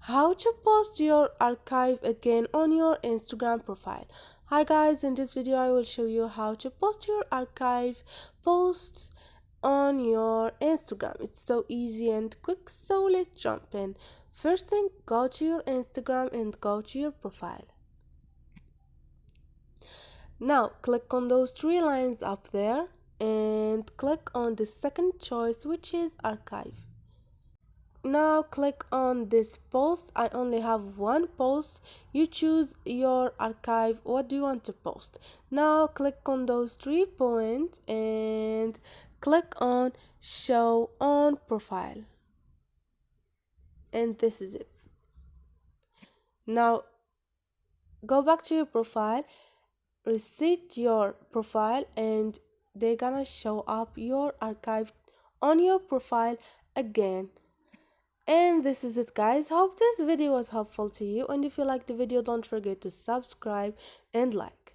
How to post your archive again on your Instagram profile. Hi guys, in this video I will show you how to post your archive posts on your Instagram. It's so easy and quick, so let's jump in. First thing, go to your Instagram and go to your profile. Now click on those three lines up there and click on the second choice, which is archive. Now click on this post. I only have one post. You choose your archive. What do you want to post? Now click on those 3 points and click on show on profile, and this is it. Now go back to your profile, reset your profile, and they're gonna show up your archive on your profile again. And this is it guys. Hope this video was helpful to you, and if you liked the video, don't forget to subscribe and like.